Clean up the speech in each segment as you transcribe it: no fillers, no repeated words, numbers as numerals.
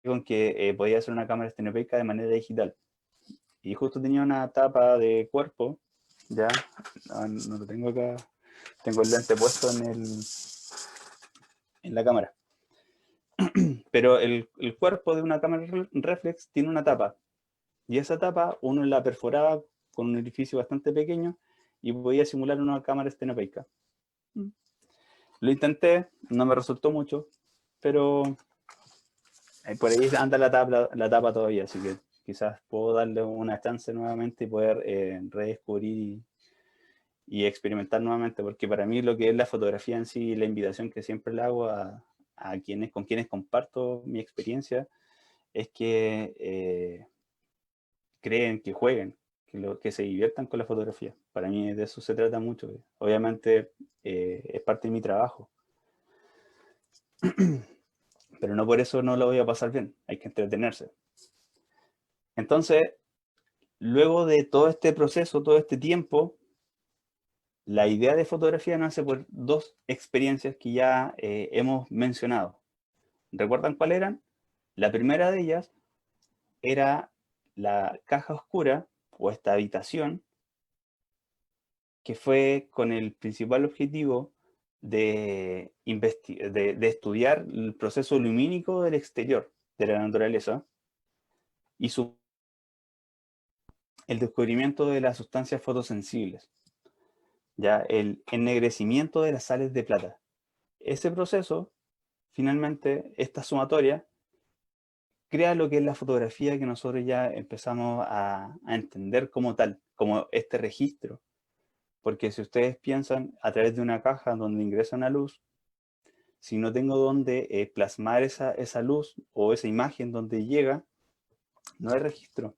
con que podía hacer una cámara estenopeica de manera digital. Y justo tenía una tapa de cuerpo, ya, no lo tengo acá, tengo el lente puesto en la cámara. Pero el cuerpo de una cámara reflex tiene una tapa. Y esa tapa uno la perforaba con un orificio bastante pequeño y podía simular una cámara estenopeica. Lo intenté, no me resultó mucho, pero por ahí anda la tapa todavía, así que quizás puedo darle una chance nuevamente y poder redescubrir y experimentar nuevamente, porque para mí lo que es la fotografía en sí, la invitación que siempre le hago con quienes comparto mi experiencia, es que creen, que jueguen, que se diviertan con la fotografía. Para mí de eso se trata mucho. Obviamente es parte de mi trabajo, pero no por eso no lo voy a pasar bien, hay que entretenerse. Entonces, luego de todo este proceso, todo este tiempo, la idea de fotografía nace por dos experiencias que ya hemos mencionado. ¿Recuerdan cuáles eran? La primera de ellas era la caja oscura o esta habitación que fue con el principal objetivo de estudiar el proceso lumínico del exterior de la naturaleza y el descubrimiento de las sustancias fotosensibles, ya el ennegrecimiento de las sales de plata. Ese proceso, finalmente, esta sumatoria, crea lo que es la fotografía que nosotros ya empezamos a entender como tal, como este registro. Porque si ustedes piensan a través de una caja donde ingresa una luz, si no tengo donde plasmar esa luz o esa imagen donde llega, no hay registro.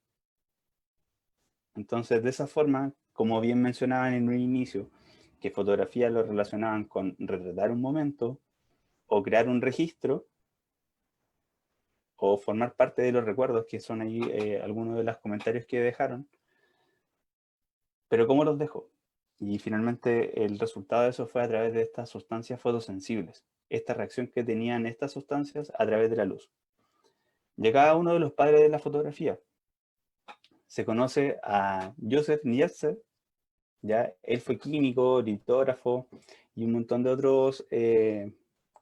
Entonces, de esa forma, como bien mencionaban en un inicio, que fotografía lo relacionaban con retratar un momento o crear un registro o formar parte de los recuerdos, que son ahí algunos de los comentarios que dejaron. Pero ¿cómo los dejo? Y finalmente el resultado de eso fue a través de estas sustancias fotosensibles, esta reacción que tenían estas sustancias a través de la luz. Llegaba uno de los padres de la fotografía. Se conoce a Joseph Niepce, ¿ya? Él fue químico, litógrafo y un montón de otros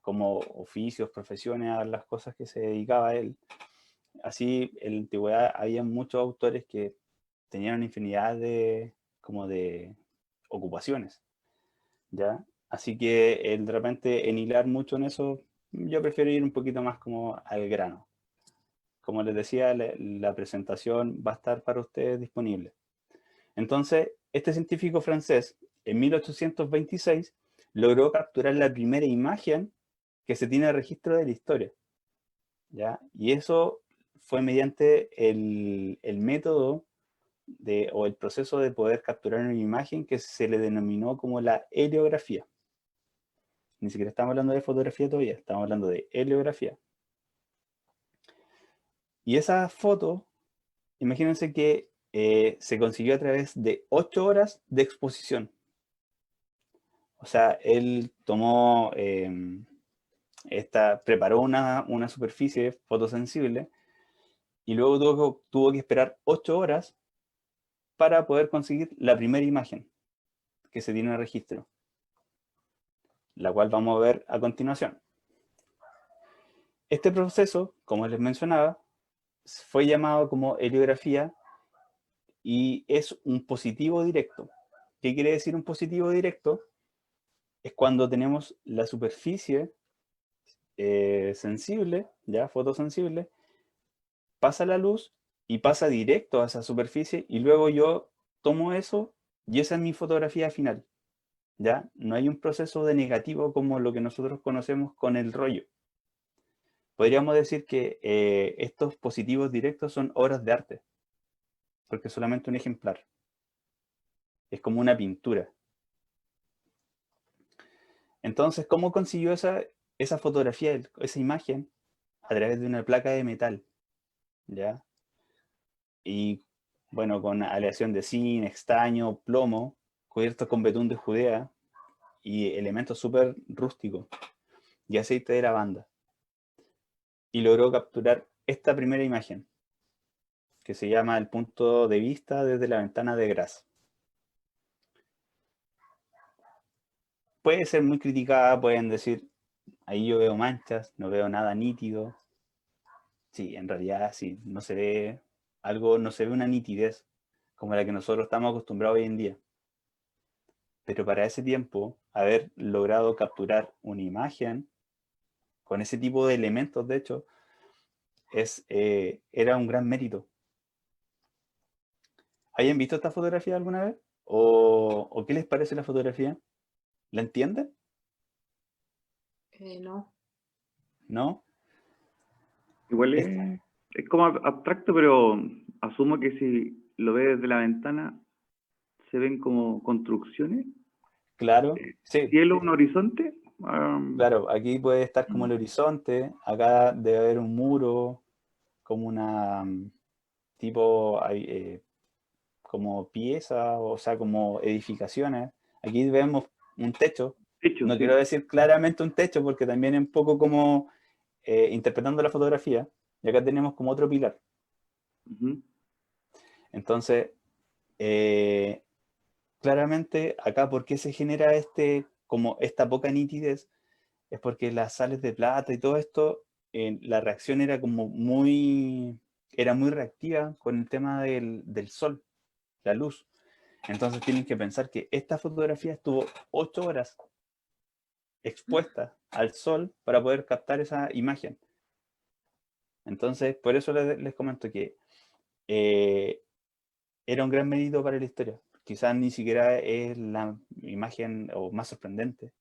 como oficios, profesiones, a las cosas que se dedicaba a él. Así, en la antigüedad había muchos autores que tenían una infinidad como de ocupaciones, ¿ya? Así que de repente en hilar mucho en eso, yo prefiero ir un poquito más como al grano. Como les decía, la presentación va a estar para ustedes disponible. Entonces, este científico francés, en 1826, logró capturar la primera imagen que se tiene registro de la historia, ¿ya? Y eso fue mediante el método o el proceso de poder capturar una imagen que se le denominó como la heliografía. Ni siquiera estamos hablando de fotografía todavía, estamos hablando de heliografía. Y esa foto, imagínense que se consiguió a través de 8 horas de exposición. O sea, él tomó, preparó una superficie fotosensible y luego tuvo que esperar 8 horas para poder conseguir la primera imagen que se tiene en el registro, la cual vamos a ver a continuación. Este proceso, como les mencionaba, fue llamado como heliografía y es un positivo directo. ¿Qué quiere decir un positivo directo? Es cuando tenemos la superficie sensible, ya fotosensible, pasa la luz y pasa directo a esa superficie y luego yo tomo eso y esa es mi fotografía final. ¿Ya? No hay un proceso de negativo como lo que nosotros conocemos con el rollo. Podríamos decir que estos positivos directos son obras de arte, porque es solamente un ejemplar. Es como una pintura. Entonces, ¿cómo consiguió esa fotografía, esa imagen? A través de una placa de metal, ¿ya? Y bueno, con aleación de zinc, estaño, plomo, cubiertos con betún de Judea y elementos súper rústicos y aceite de lavanda. Y logró capturar esta primera imagen, que se llama el punto de vista desde la ventana de Graz. Puede ser muy criticada, pueden decir, ahí yo veo manchas, no veo nada nítido. Sí, en realidad sí, no se ve algo, no se ve una nitidez como la que nosotros estamos acostumbrados hoy en día. Pero para ese tiempo, haber logrado capturar una imagen con ese tipo de elementos, de hecho, era un gran mérito. ¿Hayan visto esta fotografía alguna vez? ¿O qué les parece la fotografía? ¿La entienden? No. ¿No? Igual Es, es como abstracto, pero asumo que si lo ves desde la ventana, se ven como construcciones, claro, sí, cielo, un horizonte. claro, aquí puede estar como el horizonte, acá debe haber un muro, como una tipo, como pieza, o sea, como edificaciones. Aquí vemos un techo. Hecho, No quiero sí. decir claramente un techo porque también es un poco como interpretando la fotografía. Y acá tenemos como otro pilar. Ujú. Entonces, eh, claramente acá, ¿por qué se genera como esta poca nitidez? Es porque las sales de plata y todo esto, la reacción era como era muy reactiva con el tema del sol, la luz. Entonces tienen que pensar que esta fotografía estuvo 8 horas expuesta al sol para poder captar esa imagen. Entonces, por eso les comento que eh, era un gran mérito para la historia. Quizás ni siquiera es la imagen o más sorprendente,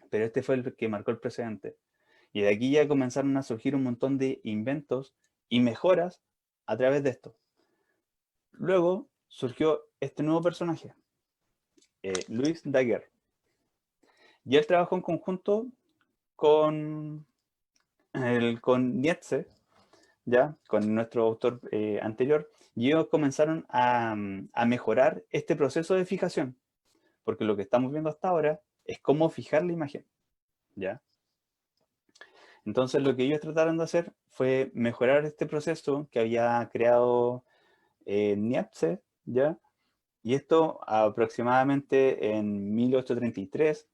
pero este fue el que marcó el precedente. Y de aquí ya comenzaron a surgir un montón de inventos y mejoras a través de esto. Luego surgió este nuevo personaje, Louis Daguerre. Y él trabajó en conjunto con, con Nietzsche, ya, con nuestro autor anterior, y ellos comenzaron a mejorar este proceso de fijación, porque lo que estamos viendo hasta ahora es cómo fijar la imagen, ¿ya? Entonces lo que ellos trataron de hacer fue mejorar este proceso que había creado Nietzsche, ¿ya? Y esto aproximadamente en 1833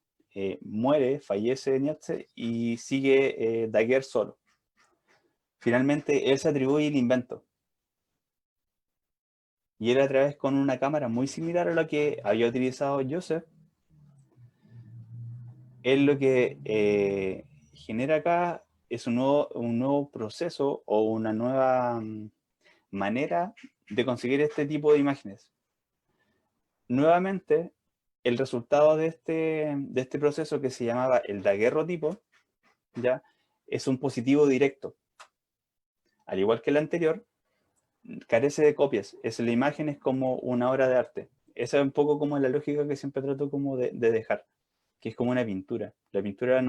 fallece Nietzsche y sigue Daguerre solo. Finalmente él se atribuye el invento. Y era a través con una cámara muy similar a la que había utilizado Joseph. Él lo que genera acá es un nuevo proceso o una nueva manera de conseguir este tipo de imágenes. Nuevamente, el resultado de este proceso que se llamaba el daguerrotipo, ¿ya? Es un positivo directo. Al igual que el anterior, carece de copias. La imagen es como una obra de arte. Esa es un poco como la lógica que siempre trato como de dejar, que es como una pintura. La pintura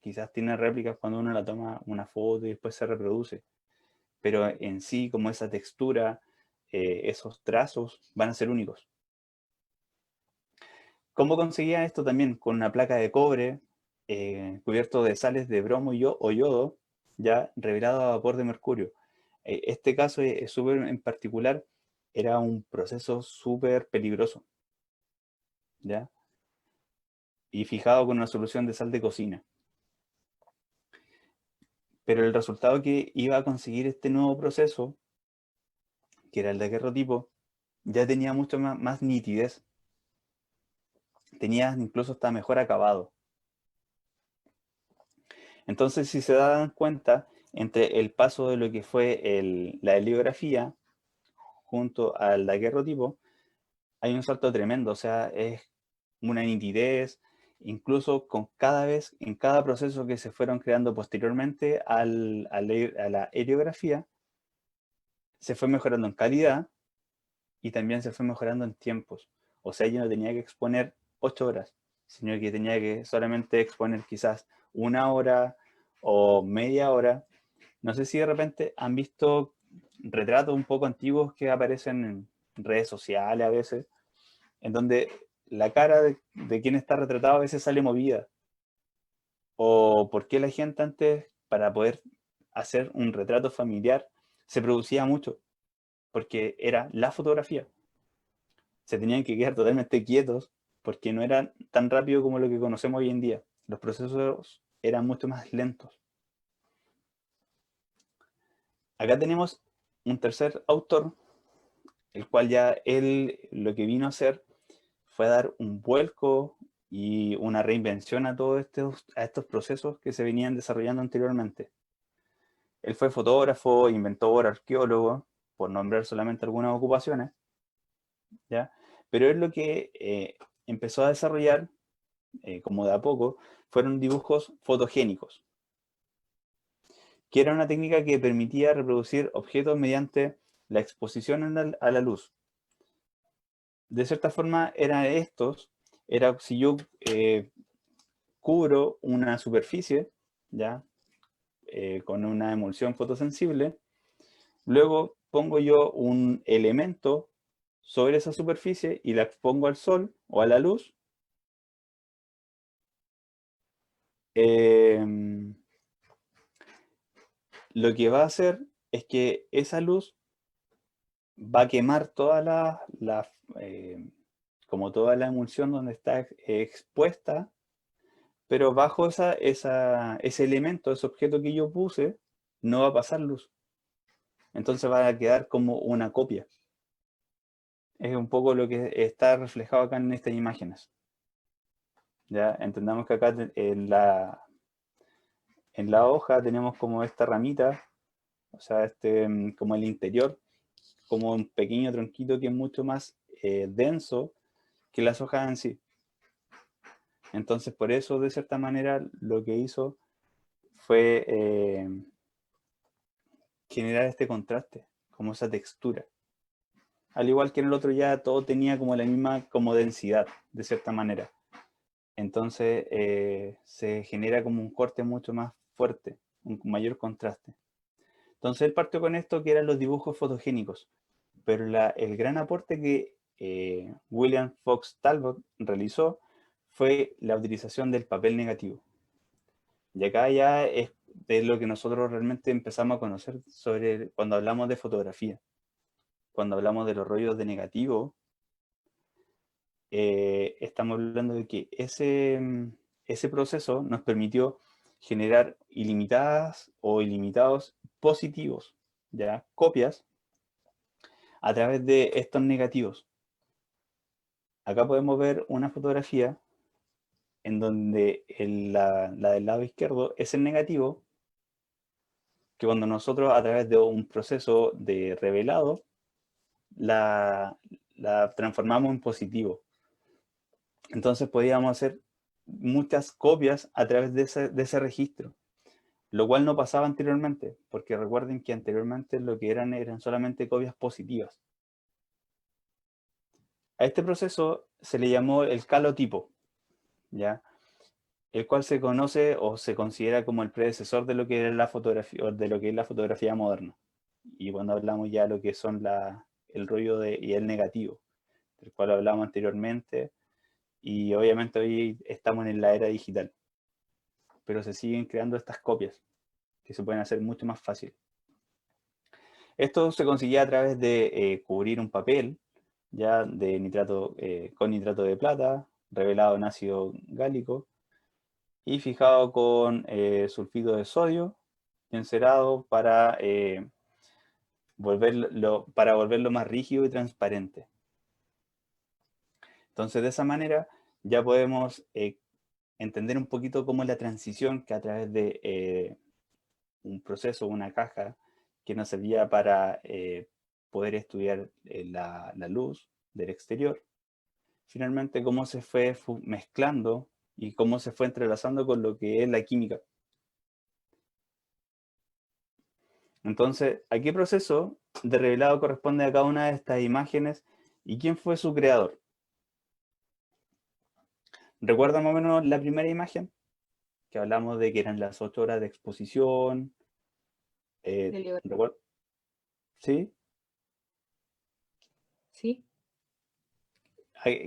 quizás tiene réplicas cuando uno la toma una foto y después se reproduce, pero en sí, como esa textura, esos trazos van a ser únicos. ¿Cómo conseguía esto también? Con una placa de cobre cubierto de sales de bromo o yodo, ya revelado a vapor de mercurio. Este caso es súper en particular, era un proceso súper peligroso, ¿ya? Y fijado con una solución de sal de cocina. Pero el resultado que iba a conseguir este nuevo proceso, que era el daguerrotipo, ya tenía mucho más nitidez. Tenía incluso hasta mejor acabado. Entonces, si se dan cuenta, entre el paso de lo que fue la heliografía junto al daguerrotipo, hay un salto tremendo, o sea, es una nitidez, incluso con cada vez, en cada proceso que se fueron creando posteriormente a la heliografía, se fue mejorando en calidad y también se fue mejorando en tiempos. O sea, yo no tenía que exponer 8 horas, sino que tenía que solamente exponer quizás 1 hora o media hora. No sé si de repente han visto retratos un poco antiguos que aparecen en redes sociales a veces, en donde la cara de quien está retratado a veces sale movida. O por qué la gente antes, para poder hacer un retrato familiar se producía mucho, porque era la fotografía. Se tenían que quedar totalmente quietos, porque no era tan rápido como lo que conocemos hoy en día. Los procesos eran mucho más lentos. Acá tenemos un tercer autor, el cual ya él lo que vino a hacer fue dar un vuelco y una reinvención a todos estos procesos que se venían desarrollando anteriormente. Él fue fotógrafo, inventor, arqueólogo, por nombrar solamente algunas ocupaciones, ¿ya? Pero él lo que empezó a desarrollar, como de a poco, fueron dibujos fotogénicos, que era una técnica que permitía reproducir objetos mediante la exposición a la luz. De cierta forma, era si yo cubro una superficie, ¿ya? Con una emulsión fotosensible, luego pongo yo un elemento sobre esa superficie y la expongo al sol o a la luz. eh, lo que va a hacer es que esa luz va a quemar como toda la emulsión donde está expuesta, pero bajo ese elemento, ese objeto que yo puse, no va a pasar luz. Entonces va a quedar como una copia. Es un poco lo que está reflejado acá en estas imágenes. ¿Ya? Entendamos que acá en la hoja tenemos como esta ramita, o sea, como el interior, como un pequeño tronquito que es mucho más denso que las hojas en sí. Entonces, por eso, de cierta manera, lo que hizo fue generar este contraste, como esa textura. Al igual que en el otro ya todo tenía como la misma como densidad, de cierta manera. Entonces se genera como un corte mucho más fuerte, un mayor contraste. Entonces él partió con esto que eran los dibujos fotogénicos, pero el gran aporte que William Fox Talbot realizó fue la utilización del papel negativo. Y acá ya es de lo que nosotros realmente empezamos a conocer sobre cuando hablamos de fotografía. Cuando hablamos de los rollos de negativo, estamos hablando de que ese proceso nos permitió generar ilimitadas o ilimitados positivos, ¿ya? Copias a través de estos negativos. Acá podemos ver una fotografía en donde la del lado izquierdo es el negativo, que cuando nosotros a través de un proceso de revelado la, la transformamos en positivo. Entonces podíamos hacer muchas copias a través de ese registro, lo cual no pasaba anteriormente, porque recuerden que anteriormente lo que eran solamente copias positivas. A este proceso se le llamó el calotipo, ¿ya? El cual se conoce o se considera como el predecesor de lo que era la fotografía, o de lo que es la fotografía moderna. Y cuando hablamos ya de lo que son el rollo y el negativo, del cual hablamos anteriormente, y obviamente hoy estamos en la era digital, pero se siguen creando estas copias que se pueden hacer mucho más fácil. Esto se conseguía a través de cubrir un papel ya de con nitrato de plata, revelado en ácido gálico y fijado con sulfito de sodio y encerado para volverlo más rígido y transparente. Entonces, de esa manera ya podemos entender un poquito cómo es la transición que a través de un proceso, una caja que nos servía para poder estudiar la luz del exterior, finalmente cómo se fue mezclando y cómo se fue entrelazando con lo que es la química. Entonces, ¿a qué proceso de revelado corresponde a cada una de estas imágenes y quién fue su creador? ¿Recuerdan más o menos la primera imagen? Que hablamos de que eran las 8 horas de exposición. De ¿Sí? Sí,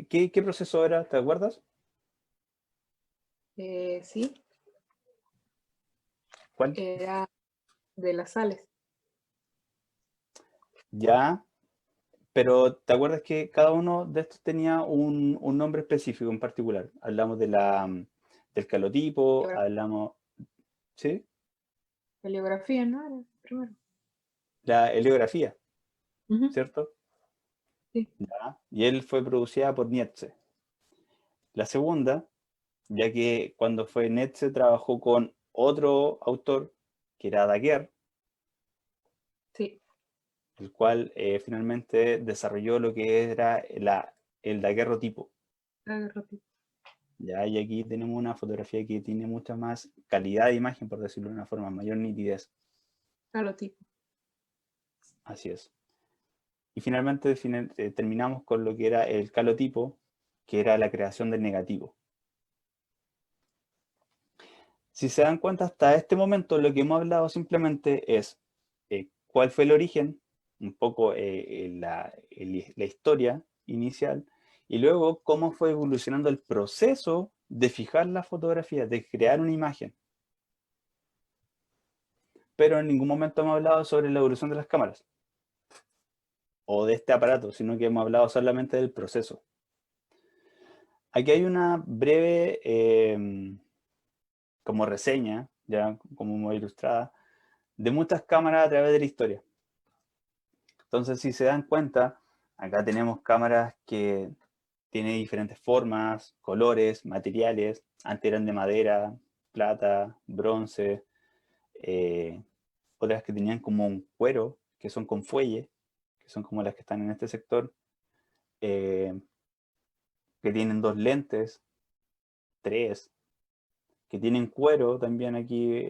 ¿Qué proceso era? ¿Te acuerdas? sí, ¿Cuál? era de las sales. Ya, pero ¿te acuerdas que cada uno de estos tenía un nombre específico en particular? Hablamos del calotipo, hablamos, ¿sí? Heliografía, ¿no? Era primero. La heliografía, Ujú, ¿cierto? sí. Ya, y él fue producida por Nietzsche. La segunda, ya que cuando fue Nietzsche trabajó con otro autor, que era Daguerre, Sí. el cual finalmente desarrolló lo que era el daguerrotipo. Daguerrotipo. Ya, y aquí tenemos una fotografía que tiene mucha más calidad de imagen, por decirlo de una forma, mayor nitidez. Calotipo. Así es. Y finalmente terminamos con lo que era el calotipo, que era la creación del negativo. Si se dan cuenta, hasta este momento lo que hemos hablado simplemente es cuál fue el origen, un poco la historia inicial, y luego cómo fue evolucionando el proceso de fijar la fotografía, de crear una imagen. Pero en ningún momento hemos hablado sobre la evolución de las cámaras o de este aparato, sino que hemos hablado solamente del proceso. Aquí hay una breve como reseña, ya como muy ilustrada, de muchas cámaras a través de la historia. Entonces, si se dan cuenta, acá tenemos cámaras que tienen diferentes formas, colores, materiales. Antes eran de madera, plata, bronce. Otras que tenían como un cuero, que son con fuelle, que son como las que están en este sector. eh, que tienen 2 lentes, 3, que tienen cuero también aquí,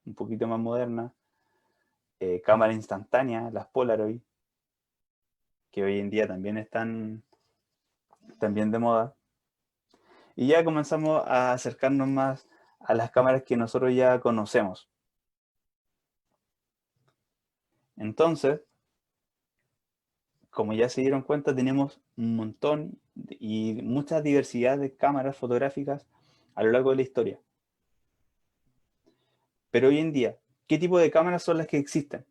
un poquito más moderna. Cámara instantánea, las Polaroid, que hoy en día también están también de moda. Y ya comenzamos a acercarnos más a las cámaras que nosotros ya conocemos. Entonces, como ya se dieron cuenta, tenemos un montón y mucha diversidad de cámaras fotográficas a lo largo de la historia. Pero hoy en día, ¿qué tipo de cámaras son las que existen?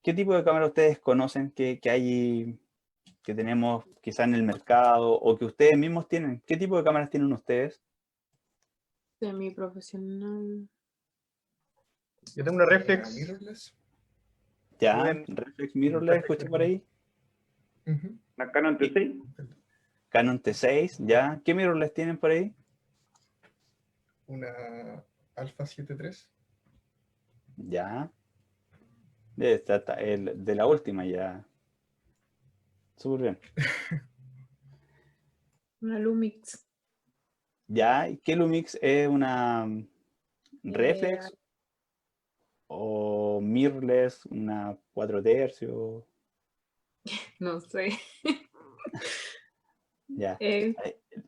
¿Qué tipo de cámaras ustedes conocen que hay, que tenemos quizá en el mercado o que ustedes mismos tienen? ¿Qué tipo de cámaras tienen ustedes? Semiprofesional. Yo tengo una reflex. Mirrorless. Ya, Ven- reflex mirrorless, escuché por ahí. Ujú. ¿La Canon T6? Canon T6, ya. ¿Qué mirrorless tienen por ahí? Una Alpha 7 III. Ya. De la última ya. Súper bien. Una Lumix. Ya, ¿y qué Lumix es una reflex o mirrorless, una 4 tercios? No sé. Ya. Eh,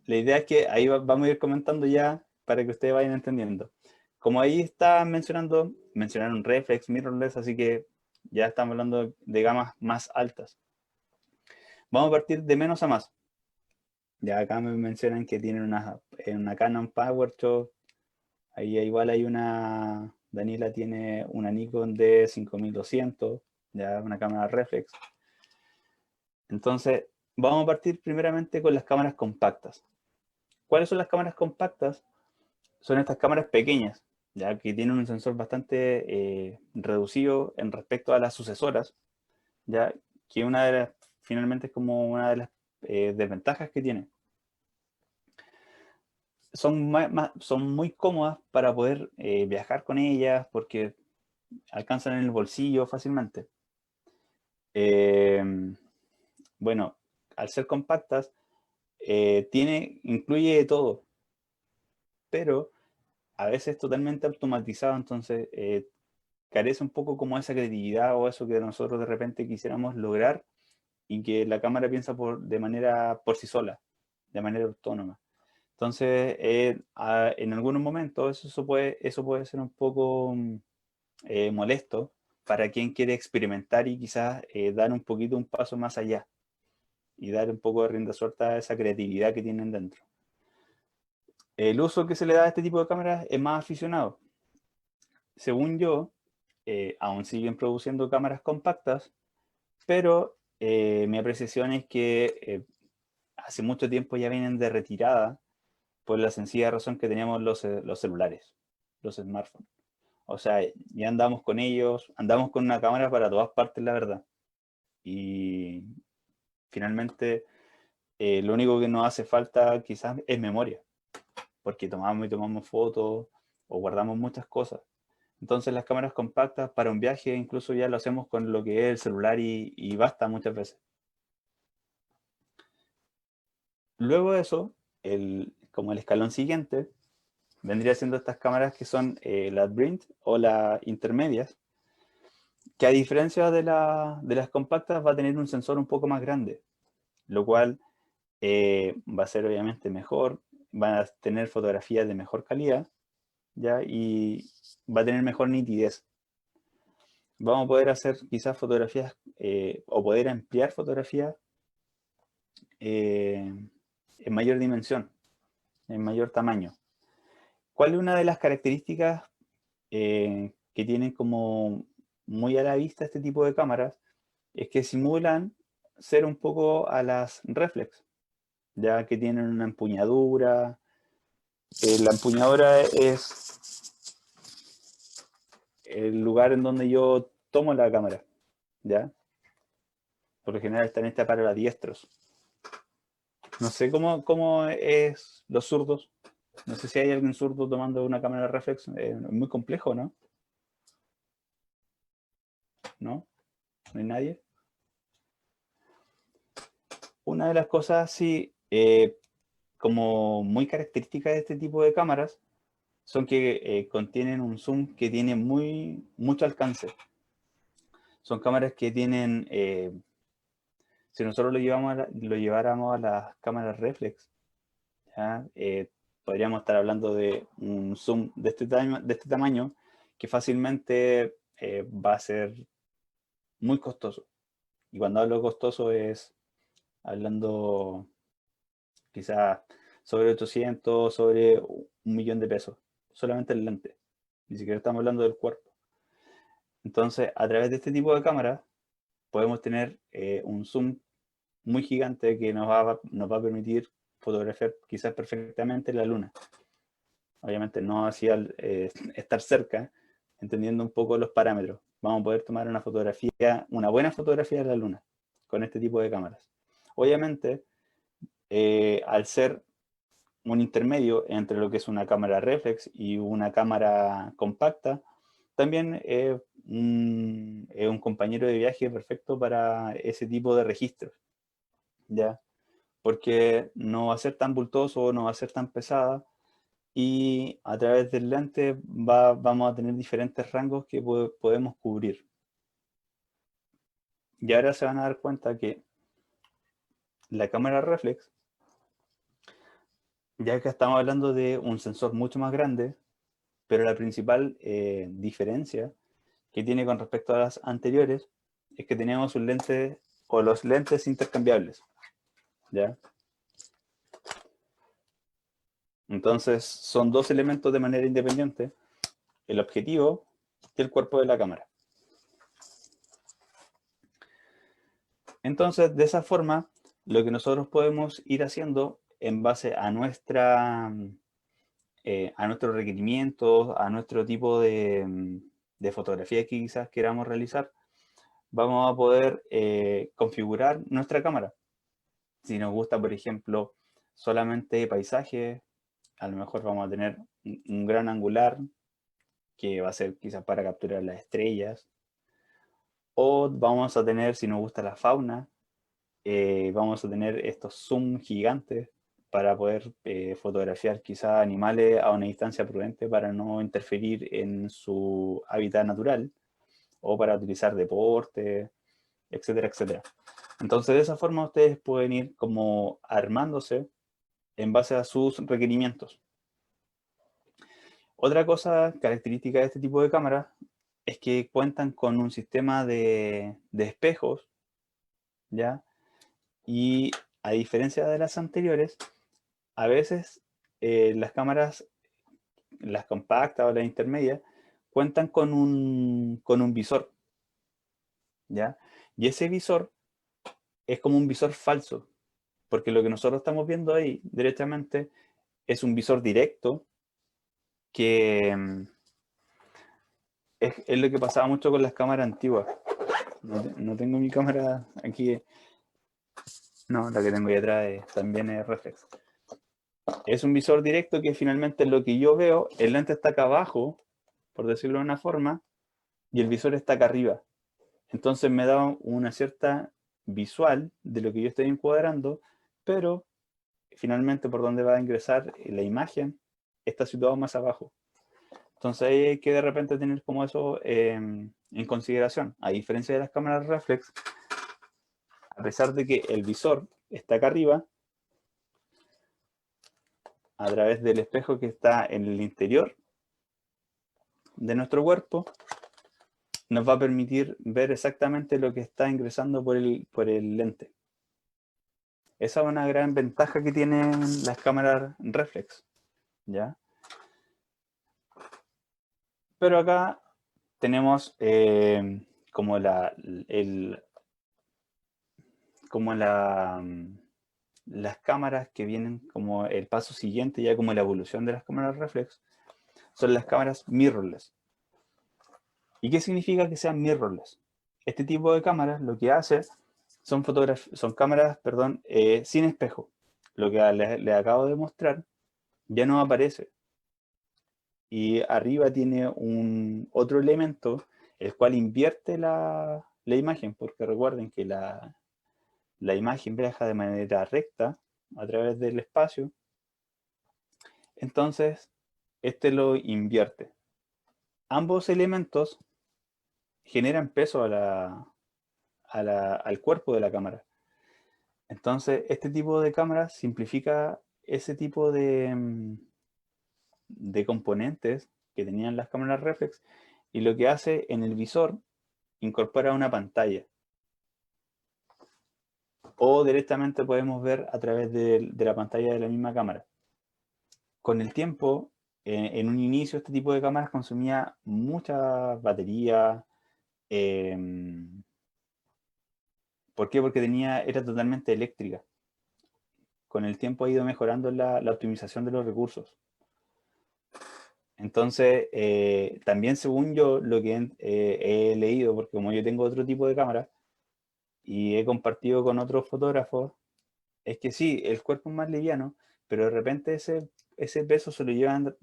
La idea es que ahí vamos a ir comentando ya para que ustedes vayan entendiendo. Como ahí está mencionaron reflex, mirrorless, así que ya estamos hablando de gamas más altas. Vamos a partir de menos a más. Ya acá me mencionan que tienen una Canon PowerShot. Ahí igual hay una, Daniela tiene una Nikon D5200, ya una cámara reflex. Entonces, vamos a partir primeramente con las cámaras compactas. ¿Cuáles son las cámaras compactas? Son estas cámaras pequeñas, ya que tienen un sensor bastante reducido en respecto a las sucesoras, ya que finalmente es como una de las desventajas que tiene. Son muy cómodas para poder viajar con ellas porque alcanzan en el bolsillo fácilmente. Bueno, al ser compactas, incluye de todo, pero a veces totalmente automatizado, entonces carece un poco como esa creatividad o eso que nosotros de repente quisiéramos lograr y que la cámara piensa de manera por sí sola, de manera autónoma. Entonces, en algunos momentos eso puede ser un poco molesto para quien quiere experimentar y quizás dar un poquito un paso más allá y dar un poco de rienda suelta a esa creatividad que tienen dentro. El uso que se le da a este tipo de cámaras es más aficionado. Según yo, aún siguen produciendo cámaras compactas, pero mi apreciación es que hace mucho tiempo ya vienen de retirada por la sencilla razón que teníamos los celulares, los smartphones. O sea, ya andamos con ellos, andamos con una cámara para todas partes, la verdad. Y finalmente, lo único que nos hace falta quizás es memoria, porque tomamos y tomamos fotos o guardamos muchas cosas. Entonces las cámaras compactas para un viaje incluso ya lo hacemos con lo que es el celular y basta muchas veces. Luego de eso, como el escalón siguiente, vendría siendo estas cámaras que son las Brint o las intermedias, que a diferencia de las compactas va a tener un sensor un poco más grande, lo cual va a ser obviamente mejor, van a tener fotografías de mejor calidad, ¿ya? Y va a tener mejor nitidez. Vamos a poder hacer quizás fotografías o poder ampliar fotografías en mayor dimensión, en mayor tamaño. ¿Cuál es una de las características que tienen como muy a la vista este tipo de cámaras? Es que simulan ser un poco a las reflex, ya que tienen una empuñadura. La empuñadura es el lugar en donde yo tomo la cámara, ¿ya? Por lo general están hechas para los diestros. No sé cómo es los zurdos. No sé si hay alguien zurdo tomando una cámara reflex. Es muy complejo, ¿no? ¿No? ¿No hay nadie? Una de las cosas, sí, como muy característica de este tipo de cámaras, son que contienen un zoom que tiene mucho alcance. Son cámaras que tienen, si nosotros lo lleváramos a las cámaras reflex, ¿ya? Podríamos estar hablando de un zoom de este tamaño que fácilmente va a ser muy costoso. Y cuando hablo costoso es hablando quizás sobre 800, sobre 1.000.000 de pesos, solamente el lente. Ni siquiera estamos hablando del cuerpo. Entonces, a través de este tipo de cámaras podemos tener un zoom muy gigante que nos va a permitir fotografiar quizás perfectamente la luna. Obviamente no así al estar cerca, entendiendo un poco los parámetros. Vamos a poder tomar una buena fotografía de la luna con este tipo de cámaras. Obviamente, al ser un intermedio entre lo que es una cámara reflex y una cámara compacta, también es un compañero de viaje perfecto para ese tipo de registros, ¿ya? Porque no va a ser tan bultoso, no va a ser tan pesada, y a través del lente vamos a tener diferentes rangos que podemos cubrir. Y ahora se van a dar cuenta que la cámara reflex, ya que estamos hablando de un sensor mucho más grande, pero la principal diferencia que tiene con respecto a las anteriores es que tenemos un lente o los lentes intercambiables, ¿ya? Entonces son dos elementos de manera independiente, el objetivo y el cuerpo de la cámara. Entonces, de esa forma, lo que nosotros podemos ir haciendo en base a nuestros requerimientos, a nuestro tipo de fotografía que quizás queramos realizar, vamos a poder configurar nuestra cámara. Si nos gusta, por ejemplo, solamente paisaje, a lo mejor vamos a tener un gran angular que va a ser quizás para capturar las estrellas. O vamos a tener, si nos gusta la fauna, vamos a tener estos zoom gigantes para poder fotografiar quizás animales a una distancia prudente para no interferir en su hábitat natural o para utilizar deporte, etcétera, etcétera. Entonces, de esa forma ustedes pueden ir como armándose en base a sus requerimientos. Otra cosa característica de este tipo de cámaras es que cuentan con un sistema de espejos, ¿ya? Y a diferencia de las anteriores, a veces las cámaras, las compactas o las intermedias, cuentan con un visor, ¿ya? Y ese visor es como un visor falso, porque lo que nosotros estamos viendo ahí directamente es un visor directo que es lo que pasaba mucho con las cámaras antiguas. No tengo mi cámara aquí. No, la que tengo ahí atrás también es reflex. Es un visor directo que finalmente lo que yo veo, el lente está acá abajo, por decirlo de una forma, y el visor está acá arriba. Entonces me da una cierta visual de lo que yo estoy encuadrando, pero finalmente por donde va a ingresar la imagen está situado más abajo. Entonces ahí hay que de repente tener como eso en consideración. A diferencia de las cámaras reflex, a pesar de que el visor está acá arriba, a través del espejo que está en el interior de nuestro cuerpo, nos va a permitir ver exactamente lo que está ingresando por el lente. Esa es una gran ventaja que tienen las cámaras reflex, ¿ya? Pero acá tenemos como las cámaras que vienen como el paso siguiente, ya como la evolución de las cámaras reflex, son las cámaras mirrorless. ¿Y qué significa que sean mirrorless? Este tipo de cámaras lo que hace son cámaras, sin espejo. Lo que les acabo de mostrar ya no aparece. Y arriba tiene otro elemento, el cual invierte la imagen, porque recuerden que la imagen viaja de manera recta a través del espacio. Entonces, este lo invierte. Ambos elementos generan peso al cuerpo de la cámara. Entonces, este tipo de cámaras simplifica ese tipo de componentes que tenían las cámaras reflex, y lo que hace en el visor, incorpora una pantalla. O directamente podemos ver a través de la pantalla de la misma cámara. Con el tiempo, en un inicio, este tipo de cámaras consumía mucha batería. ¿Por qué? Porque era totalmente eléctrica. Con el tiempo ha ido mejorando la optimización de los recursos. Entonces, también según yo, lo que he leído, porque como yo tengo otro tipo de cámara y he compartido con otros fotógrafos, es que sí, el cuerpo es más liviano, pero de repente ese peso se lo llevan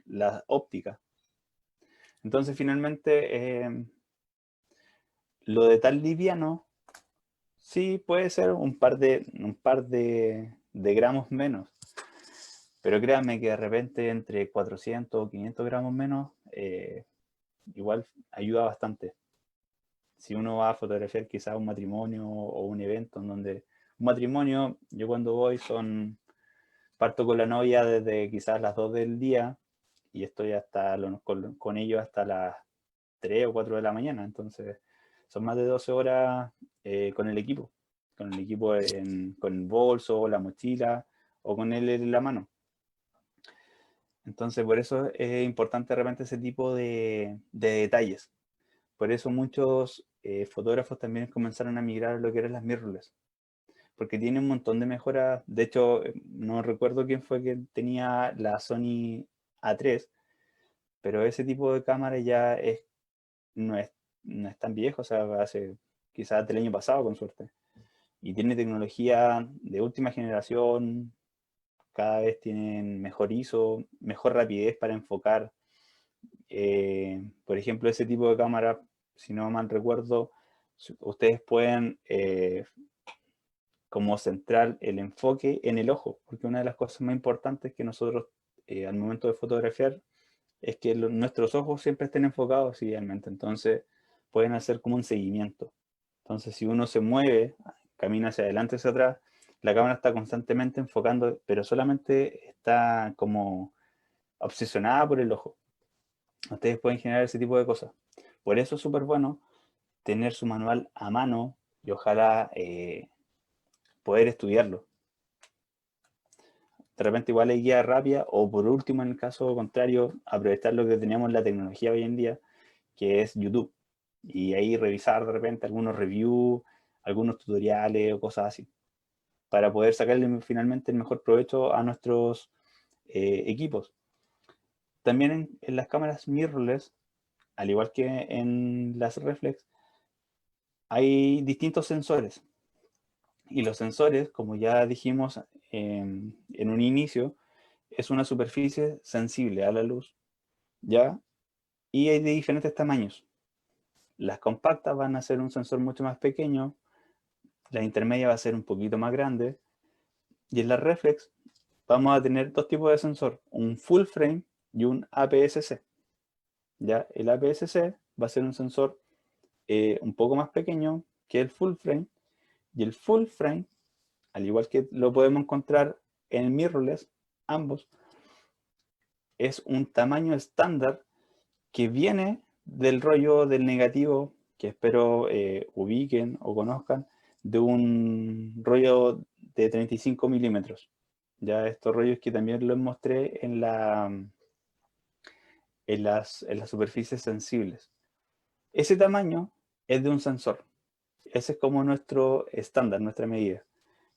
las ópticas. Entonces, finalmente, lo de tan liviano, sí puede ser un par de gramos menos. Pero créanme que de repente entre 400 o 500 gramos menos, igual ayuda bastante. Si uno va a fotografiar quizás un matrimonio o un evento en donde... Un matrimonio, yo cuando voy parto con la novia desde quizás las 2 del día y estoy con ellos hasta las 3 o 4 de la mañana. Entonces son más de 12 horas con el equipo. Con el equipo con el bolso, la mochila o con él en la mano. Entonces, por eso es importante de repente ese tipo de detalles. Por eso muchos fotógrafos también comenzaron a migrar a lo que eran las mirrorless. Porque tiene un montón de mejoras. De hecho, no recuerdo quién fue que tenía la Sony A3, pero ese tipo de cámara ya no es tan viejo, o sea, hace quizás del año pasado con suerte. Y tiene tecnología de última generación, cada vez tienen mejor ISO, mejor rapidez para enfocar. Por ejemplo, ese tipo de cámara, si no mal recuerdo, ustedes pueden como centrar el enfoque en el ojo, porque una de las cosas más importantes que nosotros al momento de fotografiar es que nuestros ojos siempre estén enfocados idealmente. Entonces pueden hacer como un seguimiento. Entonces si uno se mueve, camina hacia adelante, hacia atrás, la cámara está constantemente enfocando, pero solamente está como obsesionada por el ojo. Ustedes pueden generar ese tipo de cosas. Por eso es súper bueno tener su manual a mano y ojalá poder estudiarlo. de repente igual hay guía rápida, o por último, en el caso contrario, aprovechar lo que teníamos en la tecnología hoy en día, que es YouTube. Y ahí revisar de repente algunos reviews, algunos tutoriales o cosas así, para poder sacarle finalmente el mejor provecho a nuestros equipos. También en las cámaras mirrorless, al igual que en las reflex, hay distintos sensores. Y los sensores, como ya dijimos en un inicio, es una superficie sensible a la luz, ¿ya? Y hay de diferentes tamaños. Las compactas van a ser un sensor mucho más pequeño, la intermedia va a ser un poquito más grande, y en la reflex vamos a tener dos tipos de sensor, un full frame y un APS-C. ¿Ya? El APS-C va a ser un sensor un poco más pequeño que el full frame, y el full frame, al igual que lo podemos encontrar en el mirrorless, ambos, es un tamaño estándar que viene del rollo del negativo, que espero ubiquen o conozcan, de un rollo de 35 milímetros. Ya estos rollos que también los mostré en las superficies sensibles. Ese tamaño es de un sensor. Ese es como nuestro estándar, nuestra medida.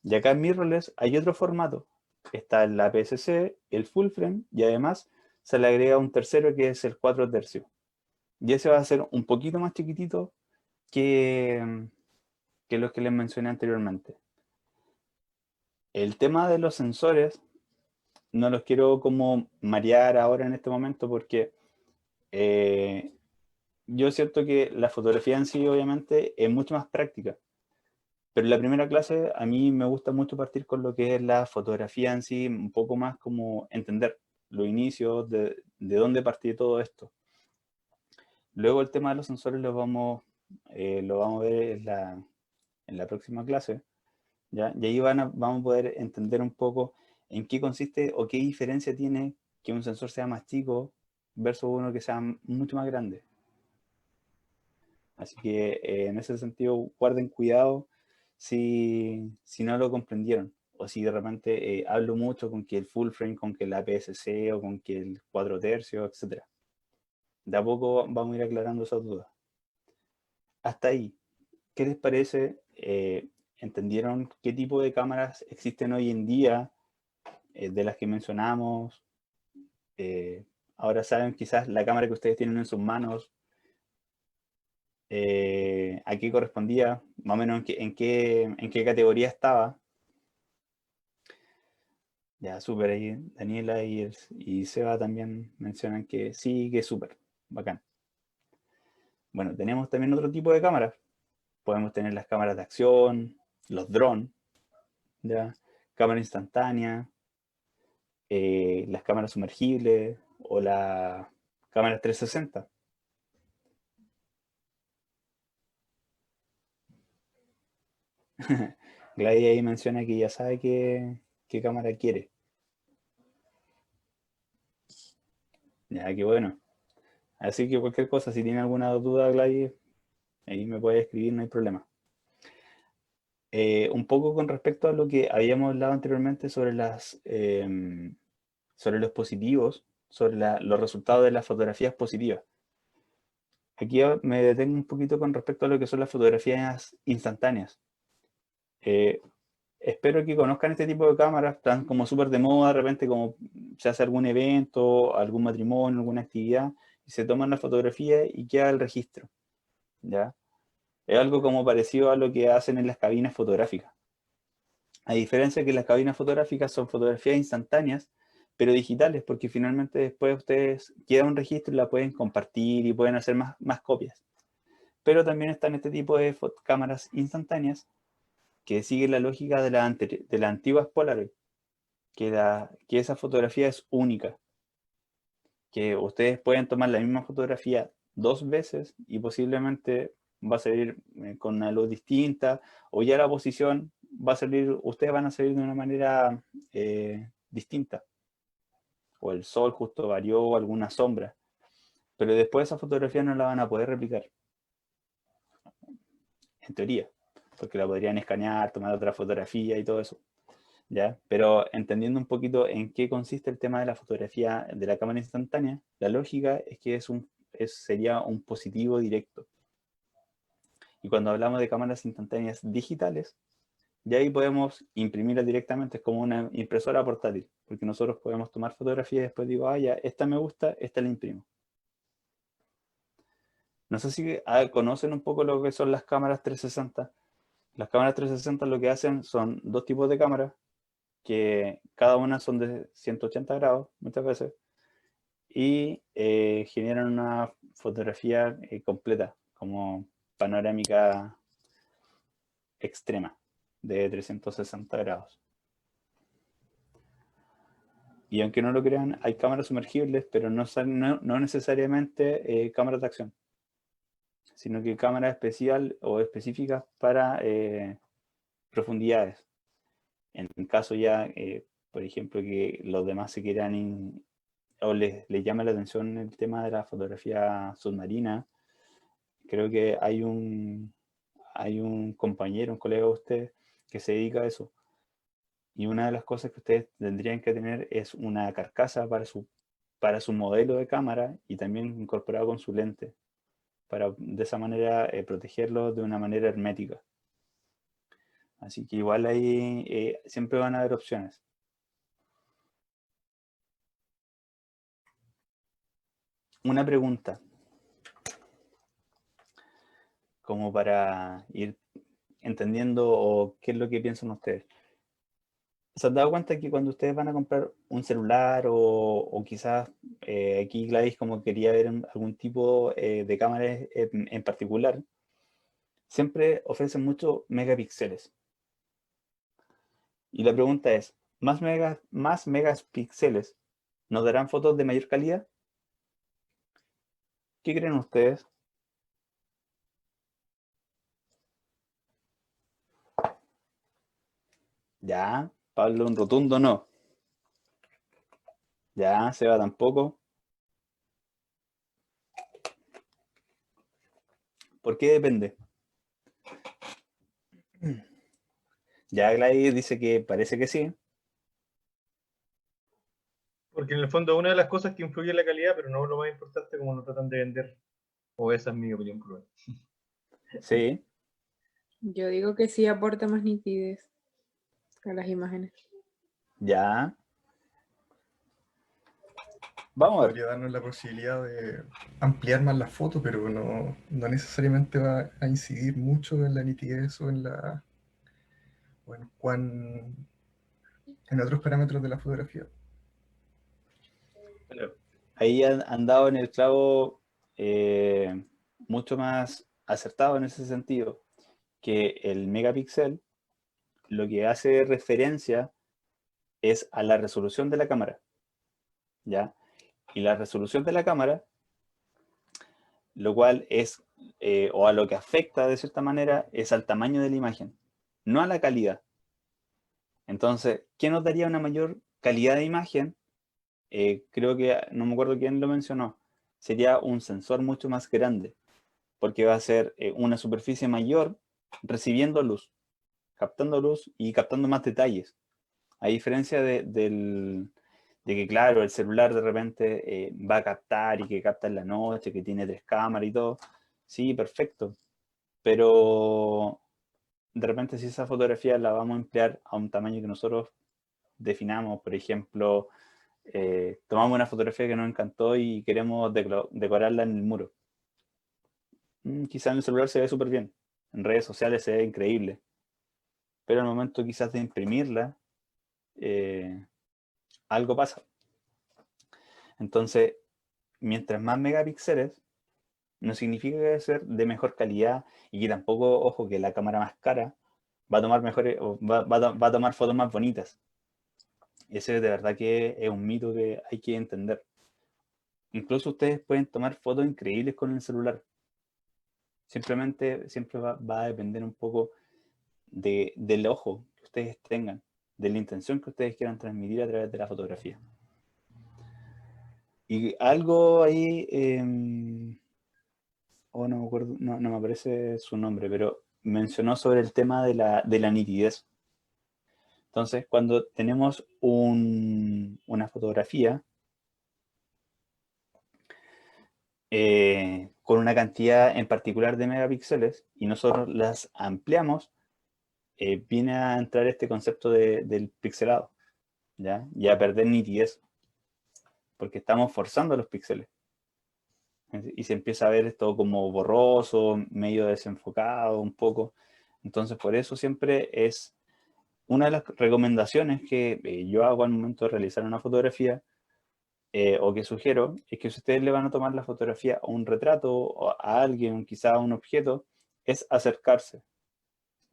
Y acá en mirrorless hay otro formato. Está el APS-C, el full frame, y además se le agrega un tercero que es el 4 tercios. Y ese va a ser un poquito más chiquitito que los que les mencioné anteriormente. El tema de los sensores no los quiero como marear ahora en este momento porque yo siento que la fotografía en sí obviamente es mucho más práctica. Pero en la primera clase a mí me gusta mucho partir con lo que es la fotografía en sí, un poco más como entender los inicios, de dónde partió todo esto. Luego el tema de los sensores lo vamos a ver en la próxima clase, ¿ya? Y ahí vamos a poder entender un poco en qué consiste o qué diferencia tiene que un sensor sea más chico versus uno que sea mucho más grande. Así que en ese sentido guarden cuidado si no lo comprendieron, o si de repente hablo mucho con que el full frame, con que el APS-C o con que el 4 tercios, etc. De a poco vamos a ir aclarando esas dudas. Hasta ahí, ¿qué les parece? ¿Entendieron qué tipo de cámaras existen hoy en día de las que mencionamos? Ahora saben quizás la cámara que ustedes tienen en sus manos, a qué correspondía, más o menos en qué categoría estaba. Ya, súper ahí. Daniela y Seba también mencionan que sí, que es súper, bacán. Bueno, tenemos también otro tipo de cámaras. Podemos tener las cámaras de acción, los drones, ¿ya? Cámara instantánea, las cámaras sumergibles o la cámara 360. Gladys ahí menciona que ya sabe qué cámara quiere. Ya, qué bueno. Así que cualquier cosa, si tiene alguna duda, Gladys, ahí me puede escribir, no hay problema. Un poco con respecto a lo que habíamos hablado anteriormente sobre sobre los positivos, sobre los resultados de las fotografías positivas. Aquí me detengo un poquito con respecto a lo que son las fotografías instantáneas. Espero que conozcan este tipo de cámaras, están como súper de moda, de repente como se hace algún evento, algún matrimonio, alguna actividad, y se toman la fotografía y queda el registro, ¿ya? Es algo como parecido a lo que hacen en las cabinas fotográficas. A diferencia de que las cabinas fotográficas son fotografías instantáneas, pero digitales, porque finalmente después ustedes queda un registro y la pueden compartir y pueden hacer más copias. Pero también están este tipo de cámaras instantáneas que siguen la lógica de la antigua Polaroid, que esa fotografía es única, que ustedes pueden tomar la misma fotografía dos veces y posiblemente va a salir con una luz distinta, o ya la posición va a salir, ustedes van a salir de una manera distinta, o el sol justo varió, o alguna sombra, pero después esa fotografía no la van a poder replicar, en teoría, porque la podrían escanear, tomar otra fotografía y todo eso. ¿ya? Pero entendiendo un poquito en qué consiste el tema de la fotografía de la cámara instantánea, la lógica es que sería un positivo directo. Y cuando hablamos de cámaras instantáneas digitales, ya ahí podemos imprimirlas directamente, es como una impresora portátil, porque nosotros podemos tomar fotografías y después digo, ah, ya, esta me gusta, esta la imprimo. No sé si conocen un poco lo que son las cámaras 360. Las cámaras 360 lo que hacen son dos tipos de cámaras, que cada una son de 180 grados, muchas veces, y generan una fotografía completa, como panorámica extrema, de 360 grados. Y aunque no lo crean, hay cámaras sumergibles, pero no necesariamente cámaras de acción, sino que cámaras especial o específicas para profundidades. En caso ya, por ejemplo, que los demás se quieran o les llama la atención el tema de la fotografía submarina, creo que hay un compañero, un colega de ustedes que se dedica a eso. Y una de las cosas que ustedes tendrían que tener es una carcasa para su modelo de cámara y también incorporado con su lente, para de esa manera protegerlo de una manera hermética. Así que igual ahí siempre van a haber opciones. Una pregunta, como para ir entendiendo o qué es lo que piensan ustedes. ¿Se han dado cuenta que cuando ustedes van a comprar un celular o quizás aquí Gladys como quería ver algún tipo de cámara en particular, siempre ofrecen muchos megapíxeles? Y la pregunta es, ¿más megapíxeles nos darán fotos de mayor calidad? ¿Qué creen ustedes? Ya, Pablo, un rotundo no. Ya, Seba tampoco. ¿Por qué depende? Ya Gladys dice que parece que sí. Porque en el fondo una de las cosas que influye en la calidad, pero no lo más importante como lo tratan de vender. O esa es mi opinión cruel. Sí, Yo digo que sí aporta más nitidez a las imágenes. ya. Vamos a ver. Podría darnos la posibilidad de ampliar más la foto, pero no necesariamente va a incidir mucho en la nitidez o en otros parámetros de la fotografía. Ahí han dado en el clavo mucho más acertado en ese sentido, que el megapíxel lo que hace referencia es a la resolución de la cámara, ¿ya? Y la resolución de la cámara, lo cual es, o a lo que afecta de cierta manera, es al tamaño de la imagen, no a la calidad. Entonces, ¿qué nos daría una mayor calidad de imagen? Creo que, no me acuerdo quién lo mencionó, sería un sensor mucho más grande, porque va a ser una superficie mayor recibiendo luz, captando luz y captando más detalles. A diferencia de que, claro, el celular de repente va a captar y que capta en la noche, que tiene 3 cámaras y todo. Sí, perfecto. Pero de repente si esa fotografía la vamos a emplear a un tamaño que nosotros definamos, por ejemplo, tomamos una fotografía que nos encantó y queremos decorarla en el muro. Quizás en el celular se ve súper bien, en redes sociales se ve increíble, pero al momento quizás de imprimirla, algo pasa. Entonces, mientras más megapíxeles, no significa que debe ser de mejor calidad y que tampoco, ojo, que la cámara más cara va a tomar mejores, o va a tomar fotos más bonitas. Ese de verdad que es un mito que hay que entender. Incluso ustedes pueden tomar fotos increíbles con el celular. Simplemente siempre va a depender un poco del ojo que ustedes tengan, de la intención que ustedes quieran transmitir a través de la fotografía. Y algo ahí, no me acuerdo, no me aparece su nombre, pero mencionó sobre el tema de la nitidez. Entonces, cuando tenemos una fotografía con una cantidad en particular de megapíxeles y nosotros las ampliamos, viene a entrar este concepto del pixelado, ¿ya? Y a perder nitidez, porque estamos forzando los píxeles. Y se empieza a ver esto como borroso, medio desenfocado un poco. Entonces, por eso siempre es una de las recomendaciones que yo hago al momento de realizar una fotografía, o que sugiero, es que si ustedes le van a tomar la fotografía a un retrato, o a alguien, quizá a un objeto, es acercarse,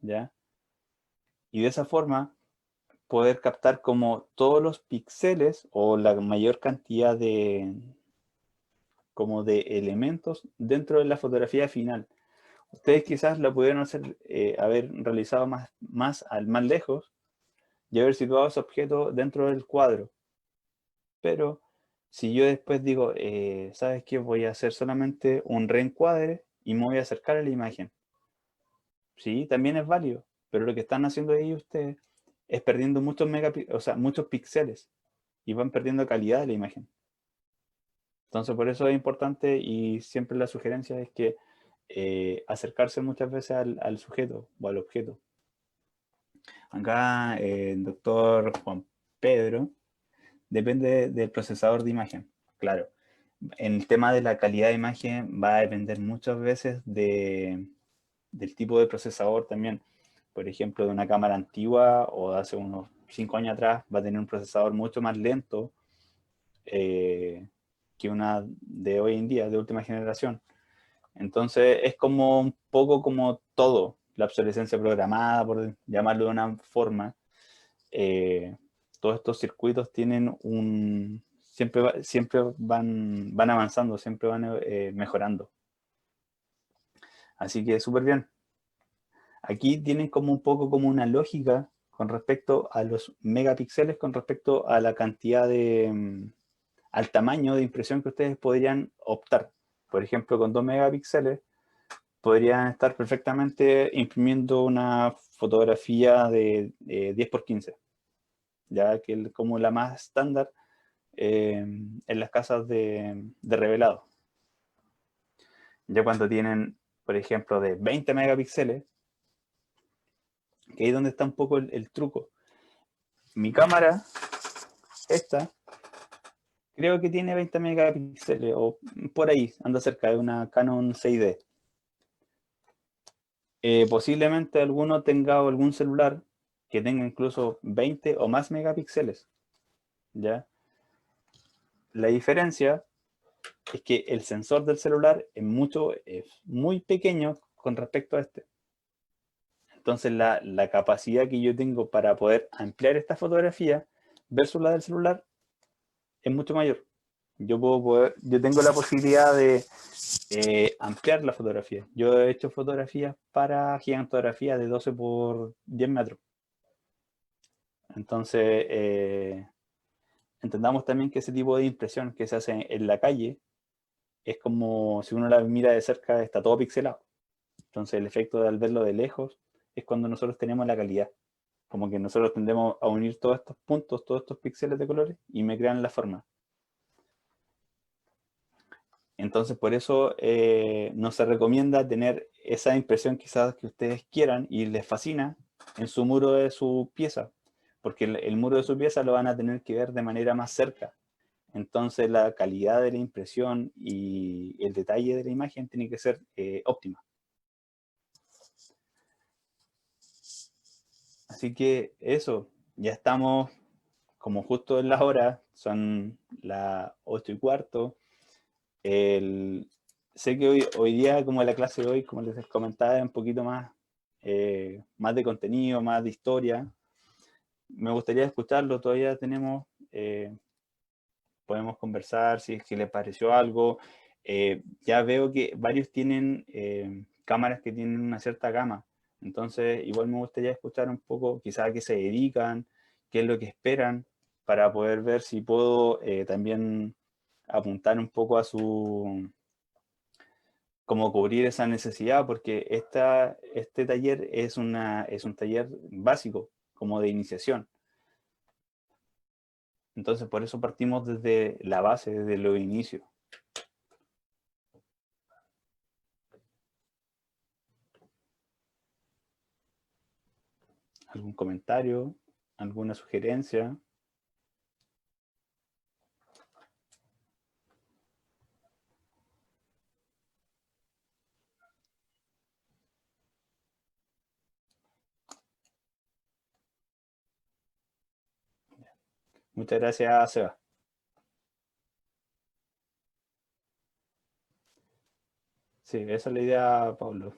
¿ya? Y de esa forma poder captar como todos los píxeles o la mayor cantidad como de elementos dentro de la fotografía final. Ustedes quizás la pudieron haber realizado más lejos y haber situado ese objeto dentro del cuadro. Pero si yo después digo, ¿sabes qué? Voy a hacer solamente un reencuadre y me voy a acercar a la imagen. Sí, también es válido, pero lo que están haciendo ahí ustedes es perdiendo muchos píxeles y van perdiendo calidad de la imagen. Entonces, por eso es importante y siempre la sugerencia es que acercarse muchas veces al sujeto o al objeto. Acá el doctor Juan Pedro, depende del procesador de imagen. Claro, en el tema de la calidad de imagen va a depender muchas veces del tipo de procesador también. Por ejemplo, de una cámara antigua o de hace unos 5 años atrás va a tener un procesador mucho más lento que una de hoy en día, de última generación. Entonces es como un poco como todo, la obsolescencia programada, por llamarlo de una forma. Todos estos circuitos tienen siempre van avanzando, siempre van mejorando. Así que súper bien. Aquí tienen como un poco como una lógica con respecto a los megapíxeles, con respecto a la cantidad al tamaño de impresión que ustedes podrían optar. Por ejemplo, con 2 megapíxeles podrían estar perfectamente imprimiendo una fotografía de 10×15, ya que es como la más estándar en las casas de revelado. Ya cuando tienen, por ejemplo, de 20 megapíxeles, que ahí es donde está un poco el truco. Mi cámara, esta, creo que tiene 20 megapíxeles, o por ahí, anda cerca de una Canon 6D. Posiblemente alguno tenga algún celular que tenga incluso 20 o más megapíxeles, ¿ya? La diferencia es que el sensor del celular es muy pequeño con respecto a este. Entonces la capacidad que yo tengo para poder ampliar esta fotografía versus la del celular es mucho mayor. Yo tengo la posibilidad de ampliar la fotografía. Yo he hecho fotografías para gigantografía de 12 por 10 metros. Entonces, entendamos también que ese tipo de impresión que se hace en la calle es como si uno la mira de cerca, está todo pixelado. Entonces, el efecto de al verlo de lejos es cuando nosotros tenemos la calidad. Como que nosotros tendemos a unir todos estos puntos, todos estos píxeles de colores y me crean la forma. Entonces, por eso no se recomienda tener esa impresión quizás que ustedes quieran y les fascina en su muro de su pieza, porque el muro de su pieza lo van a tener que ver de manera más cerca. Entonces, la calidad de la impresión y el detalle de la imagen tiene que ser óptima. Así que eso, ya estamos como justo en la hora, son las 8:15. Sé que hoy día, como la clase de hoy, como les comentaba, es un poquito más de contenido, más de historia. Me gustaría escucharlo, todavía podemos conversar si es que les pareció algo. Ya veo que varios tienen cámaras que tienen una cierta gama, entonces igual me gustaría escuchar un poco quizás a qué se dedican, qué es lo que esperan, para poder ver si puedo también apuntar un poco a cómo cubrir esa necesidad, porque este taller es un taller básico, como de iniciación. Entonces, por eso partimos desde la base, desde los inicios. ¿Algún comentario? ¿Alguna sugerencia? Muchas gracias, Seba. Sí, esa es la idea, Pablo.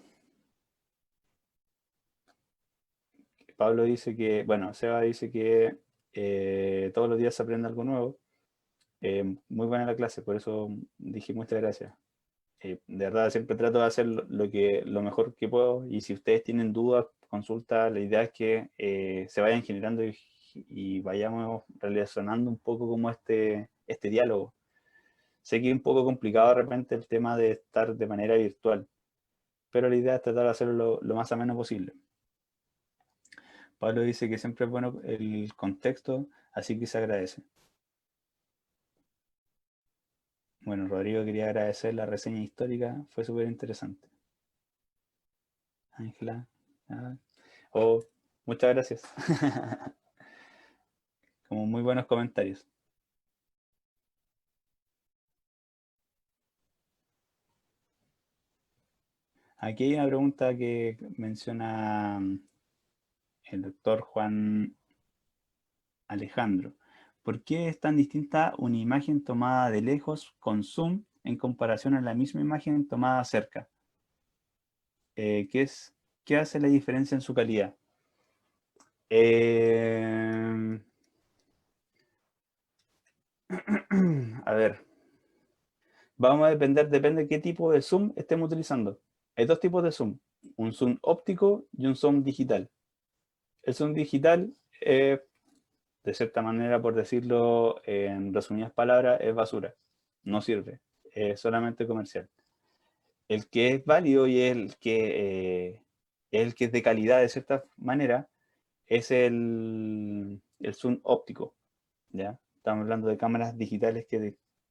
Pablo dice que, bueno, Seba dice que todos los días se aprende algo nuevo. Muy buena la clase, por eso dije muchas gracias. De verdad, siempre trato de hacer lo mejor que puedo, y si ustedes tienen dudas, consultas, la idea es que se vayan generando y vayamos relacionando un poco como este diálogo. Sé que es un poco complicado de repente el tema de estar de manera virtual, pero la idea es tratar de hacerlo lo más ameno posible. Pablo dice que siempre es bueno el contexto, así que se agradece. Bueno, Rodrigo quería agradecer la reseña histórica, fue súper interesante. Ángela, oh, muchas gracias. Como muy buenos comentarios. Aquí hay una pregunta que menciona el doctor Juan Alejandro. ¿Por qué es tan distinta una imagen tomada de lejos con zoom en comparación a la misma imagen tomada cerca? ¿Qué hace la diferencia en su calidad? A ver, vamos a depende de qué tipo de zoom estemos utilizando. Hay dos tipos de zoom, un zoom óptico y un zoom digital. El zoom digital, de cierta manera, por decirlo en resumidas palabras, es basura, no sirve, es solamente comercial. El que es válido y el que es de calidad de cierta manera es el zoom óptico, ¿ya? Estamos hablando de cámaras digitales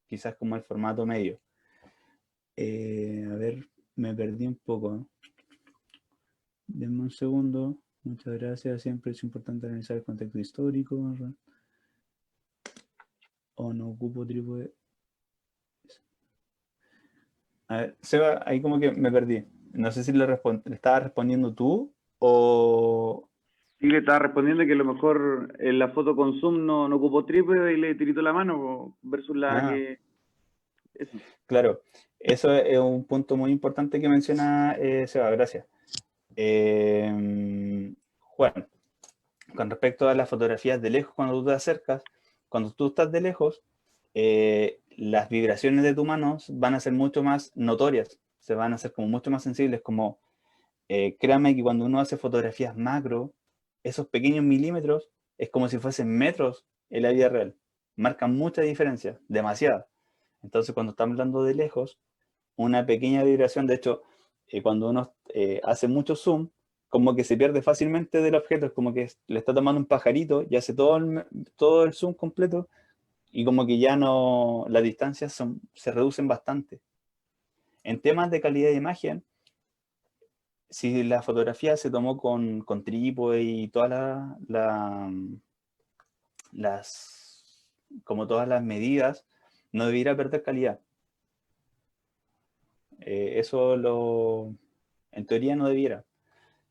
quizás como el formato medio. A ver, me perdí un poco, ¿no? Denme un segundo. Muchas gracias. Siempre es importante analizar el contexto histórico. O no ocupo trípode. A ver, Seba, ahí como que me perdí. No sé si le estabas respondiendo tú o... Sí, le estaba respondiendo que a lo mejor en la foto con zoom no ocupó trípode y le tirito la mano versus la Ah, que... Eso. claro. Eso es un punto muy importante que menciona Seba. Gracias. Juan, con respecto a las fotografías de lejos, cuando tú te acercas, cuando tú estás de lejos, las vibraciones de tu mano van a ser mucho más notorias, se van a hacer como mucho más sensibles, como créanme que cuando uno hace fotografías macro, esos pequeños milímetros es como si fuesen metros en la vida real, marcan mucha diferencia, demasiada. Entonces cuando estamos hablando de lejos, una pequeña vibración, de hecho, cuando uno hace mucho zoom, como que se pierde fácilmente del objeto, es como que le está tomando un pajarito y hace todo el zoom completo y como que ya no, las distancias se reducen bastante. En temas de calidad de imagen, si la fotografía se tomó con trípode y todas las, como todas las medidas, no debiera perder calidad. En teoría no debiera.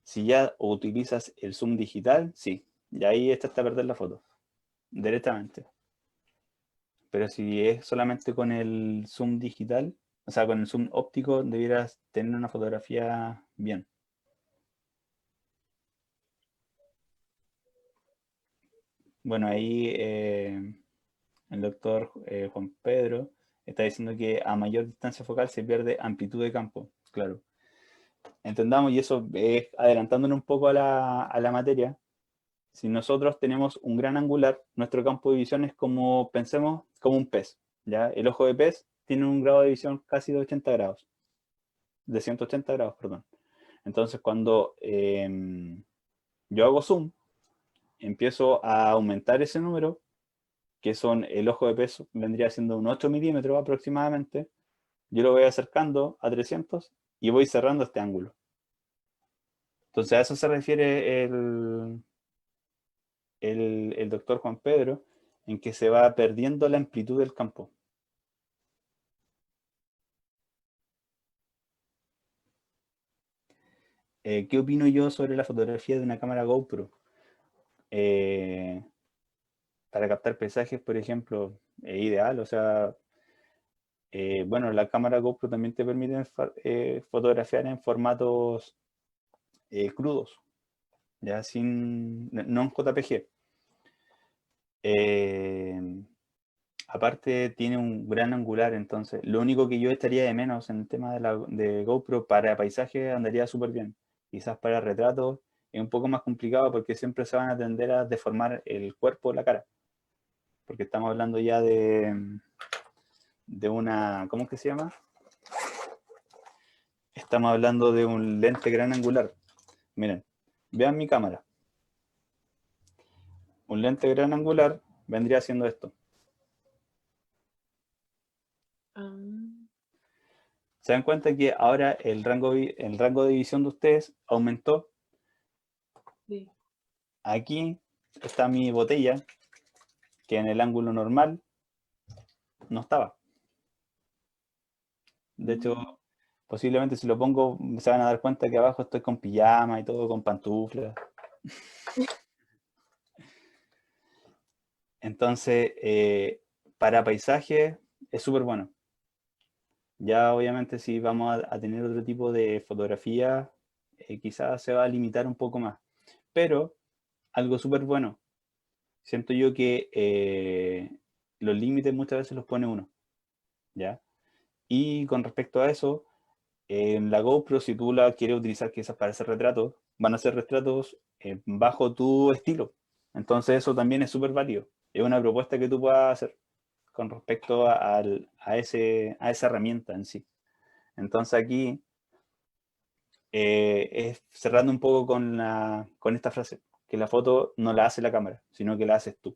Si ya utilizas el zoom digital, sí, y ahí está a perder la foto, directamente. Pero si es solamente con el zoom digital, o sea, con el zoom óptico, debieras tener una fotografía bien. Bueno, ahí el doctor Juan Pedro está diciendo que a mayor distancia focal se pierde amplitud de campo. Claro. Entendamos, y eso es adelantándonos un poco a la materia. Si nosotros tenemos un gran angular, nuestro campo de visión es como, pensemos, como un pez, ¿ya? El ojo de pez tiene un grado de visión casi de 80 grados, de 180 grados, perdón. Entonces, cuando yo hago zoom, empiezo a aumentar ese número que son el ojo de pez, vendría siendo un 8 milímetros aproximadamente. Yo lo voy acercando a 300 y voy cerrando este ángulo. Entonces a eso se refiere el doctor Juan Pedro, en que se va perdiendo la amplitud del campo. ¿Qué opino yo sobre la fotografía de una cámara GoPro? Para captar paisajes, por ejemplo, es ideal. O sea, bueno, la cámara GoPro también te permite fotografiar en formatos crudos, ya no en JPG. Aparte tiene un gran angular, entonces lo único que yo estaría de menos en el tema de GoPro para paisaje andaría súper bien. Quizás para retratos es un poco más complicado porque siempre se van a tender a deformar el cuerpo o la cara. Porque estamos hablando ya de una, ¿cómo es que se llama? Estamos hablando de un lente gran angular. Miren, vean mi cámara. Un lente gran angular vendría siendo esto. Ah, ¿Se dan cuenta que ahora el rango de visión de ustedes aumentó? sí. Aquí está mi botella, que en el ángulo normal no estaba. De hecho, posiblemente si lo pongo, se van a dar cuenta que abajo estoy con pijama y todo, con pantuflas. Entonces, para paisaje es súper bueno. Ya obviamente si vamos a tener otro tipo de fotografía, quizás se va a limitar un poco más. Pero algo súper bueno, siento yo que los límites muchas veces los pone uno, ¿ya? Y con respecto a eso, en la GoPro, si tú la quieres utilizar quizás para hacer retratos, van a ser retratos bajo tu estilo. Entonces eso también es súper válido. Es una propuesta que tú puedas hacer con respecto a esa herramienta en sí. Entonces aquí, es cerrando un poco con esta frase, que la foto no la hace la cámara, sino que la haces tú.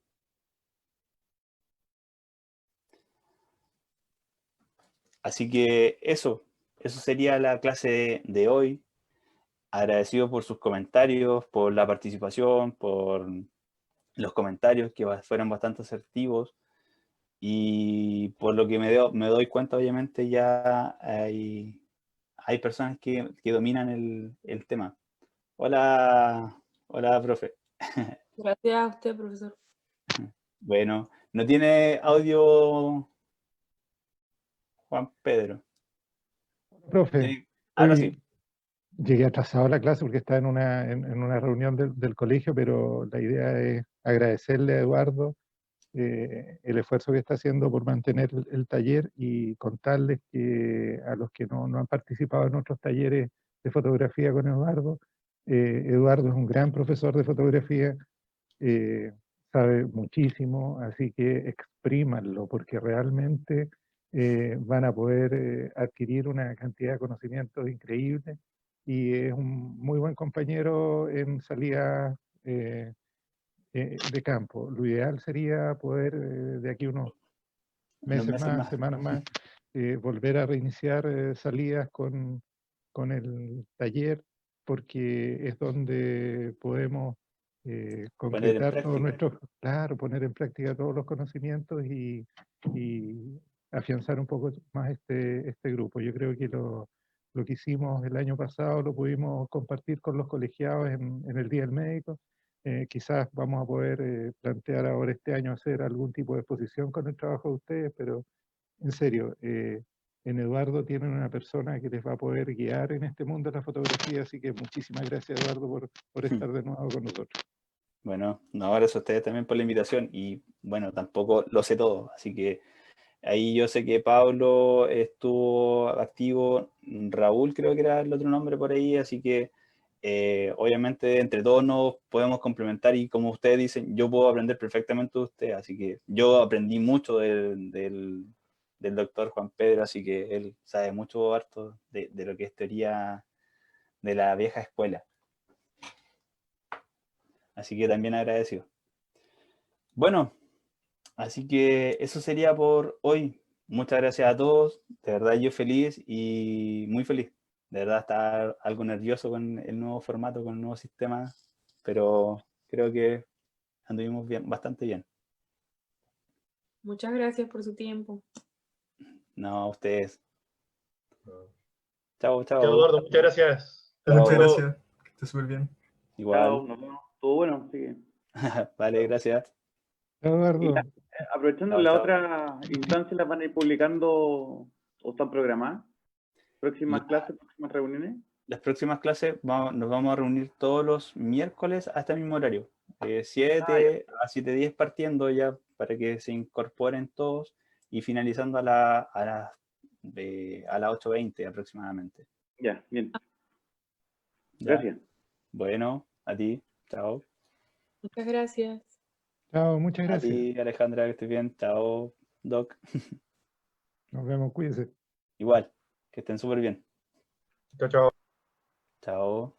Así que eso sería la clase de hoy. Agradecido por sus comentarios, por la participación, por los comentarios que fueron bastante asertivos, y por lo que me doy cuenta, obviamente ya hay personas que dominan el tema. Hola, hola, profe. Gracias a usted, profesor. Bueno, ¿no tiene audio Juan Pedro? Profe, Ahora sí. hoy llegué atrasado a la clase porque estaba en una reunión del colegio, pero la idea es agradecerle a Eduardo el esfuerzo que está haciendo por mantener el taller y contarles que a los que no han participado en otros talleres de fotografía con Eduardo, Eduardo es un gran profesor de fotografía, eh, sabe muchísimo, así que exprímanlo porque realmente van a poder adquirir una cantidad de conocimientos increíble y es un muy buen compañero en salida de campo. Lo ideal sería poder de aquí unos Unos meses meses más, más. semanas más, volver a reiniciar salidas con el taller, porque es donde podemos Poner en concretar todos práctica. nuestros, claro, poner en práctica todos los conocimientos y afianzar un poco más este grupo. Yo creo que lo que hicimos el año pasado lo pudimos compartir con los colegiados en el Día del Médico. Quizás vamos a poder plantear ahora este año hacer algún tipo de exposición con el trabajo de ustedes, pero en serio, en Eduardo tienen una persona que les va a poder guiar en este mundo de la fotografía, así que muchísimas gracias Eduardo por estar de nuevo con nosotros. Bueno, no, gracias a ustedes también por la invitación, y bueno, tampoco lo sé todo, así que ahí yo sé que Pablo estuvo activo, Raúl creo que era el otro nombre por ahí, así que obviamente entre todos nos podemos complementar, y como ustedes dicen, yo puedo aprender perfectamente de ustedes, así que yo aprendí mucho del doctor Juan Pedro, así que él sabe mucho harto de lo que es teoría de la vieja escuela, así que también agradecido. Bueno, Así que eso sería por hoy. Muchas gracias a todos. De verdad yo feliz y muy feliz. De verdad estaba algo nervioso con el nuevo formato, con el nuevo sistema, pero creo que anduvimos bien, bastante bien. Muchas gracias por su tiempo. No, a ustedes. Chao, Chao, chao. Eduardo, muchas gracias. Chao. Muchas Luego. gracias. Que esté súper bien. Chao, Igual. nos vemos. Estuvo bueno, así que. Vale, gracias. Y Eduardo, aprovechando, Chao, la chao. otra instancia las van a ir publicando o están programadas. Próximas La- clases, próximas reuniones. Las próximas clases nos vamos a reunir todos los miércoles a este mismo horario. 7 a 7:10 partiendo ya para que se incorporen todos y finalizando a las 8:20 aproximadamente. Ya, bien. ¿Ya? Gracias. Bueno, a ti. Chao. Muchas gracias. chao, muchas A gracias. ti, Alejandra, que estés bien. Chao, Doc. Nos vemos, cuídense. Igual, que estén súper bien. Chao, chao. Chao.